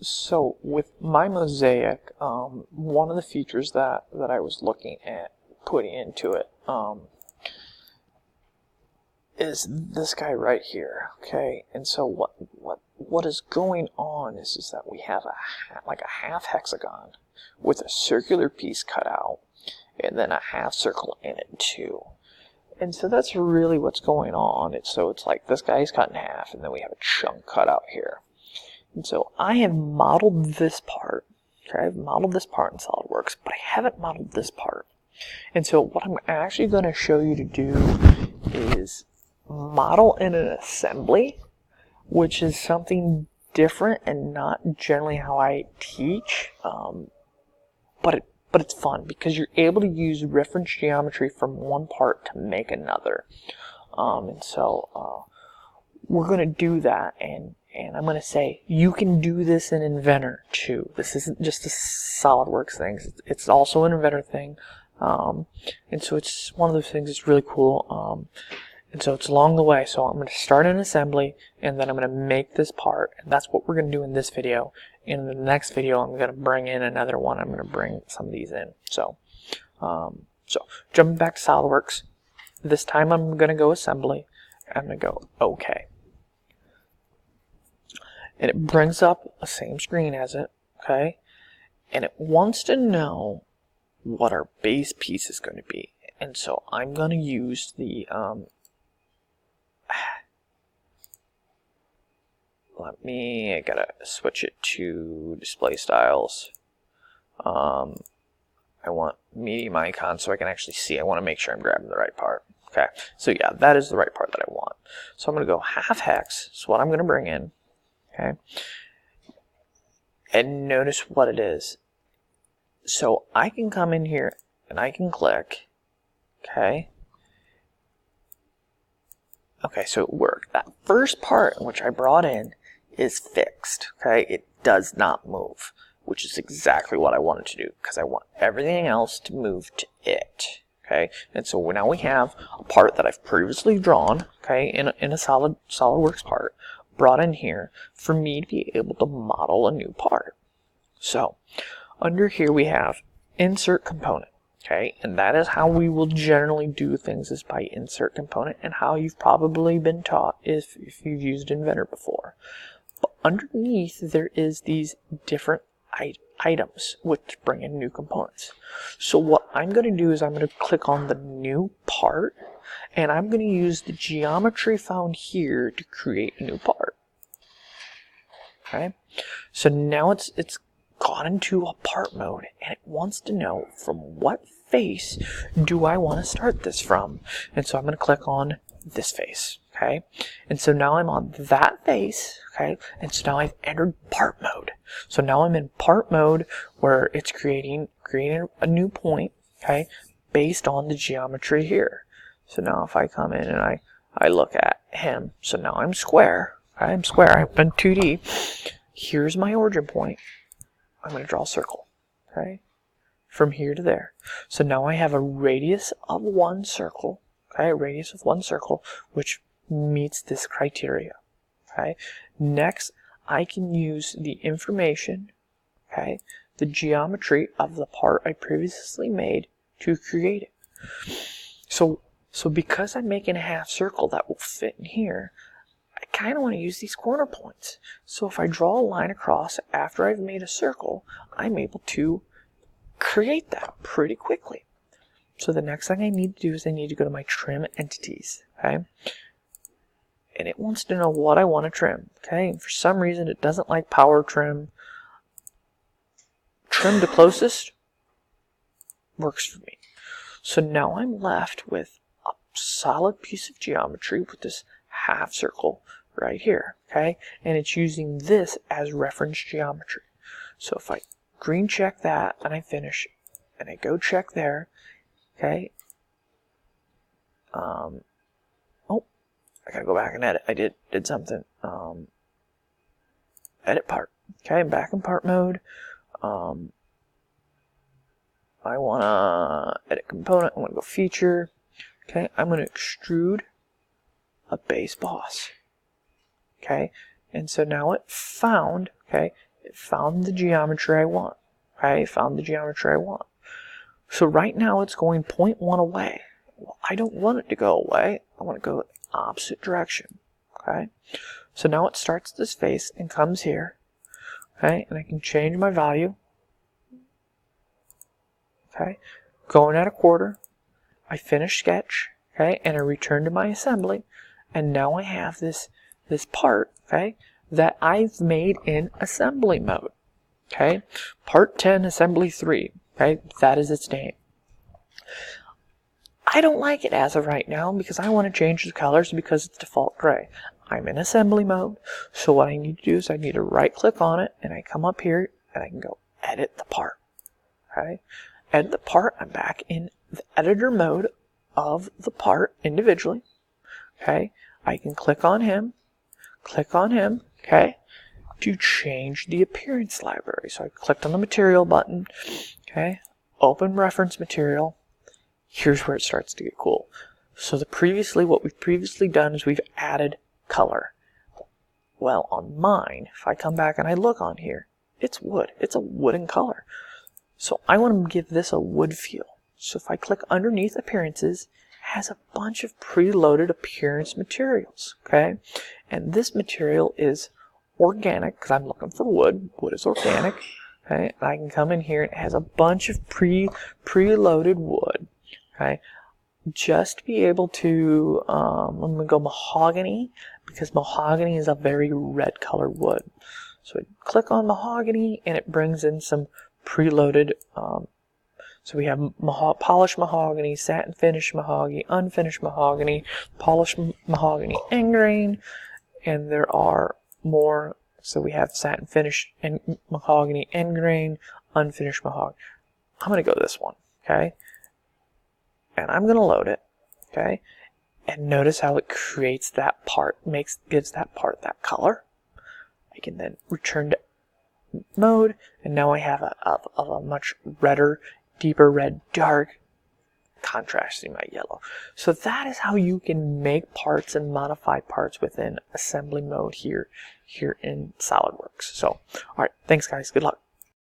So with my mosaic, one of the features that I was looking at putting into it is this guy right here. Okay, and so what is going on is that we have like a half hexagon with a circular piece cut out, and then a half circle in it too. And so that's really what's going on. It's like this guy's cut in half, and then we have a chunk cut out here. And so I have modeled this part. Okay, I've modeled this part in SolidWorks, but I haven't modeled this part. And so what I'm actually going to show you to do is model in an assembly, which is something different and not generally how I teach, but it's fun because you're able to use reference geometry from one part to make another. And so we're going to do that, and I'm going to say you can do this in Inventor too. This isn't just a SolidWorks thing. It's also an Inventor thing. And so it's one of those things that's really cool. And so it's along the way. So I'm going to start an assembly, and then I'm going to make this part. And that's what we're going to do in this video. In the next video, I'm going to bring in another one. I'm going to bring some of these in. So jumping back to SolidWorks, this time I'm going to go assembly. I'm going to go OK. And it brings up the same screen as it, okay? And it wants to know what our base piece is going to be. And so I'm going to use the, I gotta switch it to display styles. I want medium icon so I can actually see. I want to make sure I'm grabbing the right part. Okay, so yeah, that is the right part that I want. So I'm going to go half hex. So what I'm going to bring in, okay, and notice what it is. So I can come in here and I can click, okay. Okay, so it worked. That first part which I brought in is fixed, okay? It does not move, which is exactly what I wanted to do because I want everything else to move to it, okay? And so now we have a part that I've previously drawn, okay, in a SolidWorks part, brought in here for me to be able to model a new part. So under here we have insert component. Okay, and that is how we will generally do things, is by insert component, and how you've probably been taught if you've used Inventor before. But underneath there is these different items which bring in new components. So what I'm going to do is I'm going to click on the new part, and I'm going to use the geometry found here to create a new part. Okay, so now it's gone into a part mode, and it wants to know from what face do I want to start this from. And so I'm going to click on this face, okay, and so now I'm on that face, okay, and so now I've entered part mode. So now I'm in part mode where it's creating a new point, okay, based on the geometry here. So now if I come in and I look at him, so now I'm square, okay, I'm square, I've been 2D. Here's my origin point. I'm going to draw a circle, okay, from here to there. So now I have a radius of one circle, okay, a radius of one circle, which meets this criteria, okay. Next, I can use the information, okay, the geometry of the part I previously made to create it. So because I'm making a half circle that will fit in here, I kind of want to use these corner points. So if I draw a line across after I've made a circle, I'm able to create that pretty quickly. So the next thing I need to do is I need to go to my trim entities, okay? And it wants to know what I want to trim, okay? And for some reason it doesn't like power trim. Trim to closest works for me. So now I'm left with a solid piece of geometry with this half circle right here, okay, and it's using this as reference geometry. So if I green check that and I finish and I go check there, okay, oh, I gotta go back and edit. I did something. Edit part, okay, I'm back in part mode. I wanna edit component. I wanna go feature, okay, I'm gonna extrude a base boss, okay, and so now it found, okay, it found the geometry I want. Okay, found the geometry I want. So right now it's going 0.1 away. Well, I don't want it to go away. I want to go the opposite direction. Okay, so now it starts this face and comes here. Okay, and I can change my value. Okay, going at 1/4. I finish sketch. Okay, and I return to my assembly, and now I have this part. Okay, that I've made in assembly mode. Okay, part 10, assembly 3. Okay, that is its name. I don't like it as of right now because I want to change the colors because it's default gray. I'm in assembly mode, so what I need to do is I need to right click on it, and I come up here and I can go edit the part. Okay, edit the part. I'm back in the editor mode of the part individually. Okay, I can click on him, okay, to change the appearance library. So I clicked on the material button, okay, open reference material. Here's where it starts to get cool. So what we've previously done is we've added color. Well, on mine, if I come back and I look on here, it's wood. It's a wooden color. So I want to give this a wood feel. So if I click underneath appearances, it has a bunch of preloaded appearance materials, okay? And this material is organic because I'm looking for wood. Wood is organic, okay? And I can come in here and it has a bunch of preloaded wood, okay? Just to be able to, I'm going to go mahogany because mahogany is a very red colored wood. So I click on mahogany and it brings in some preloaded, so we have polished mahogany, satin finish mahogany, unfinished mahogany, polished mahogany end grain, and there are more. So we have satin finish and mahogany end grain, unfinished mahogany. I'm going to go this one, okay? And I'm going to load it, okay? And notice how it creates that part, gives that part that color. I can then return to mode, and now I have a much redder, deeper red, dark, contrasting my yellow. So that is how you can make parts and modify parts within assembly mode here in SolidWorks. So, all right, thanks guys, good luck.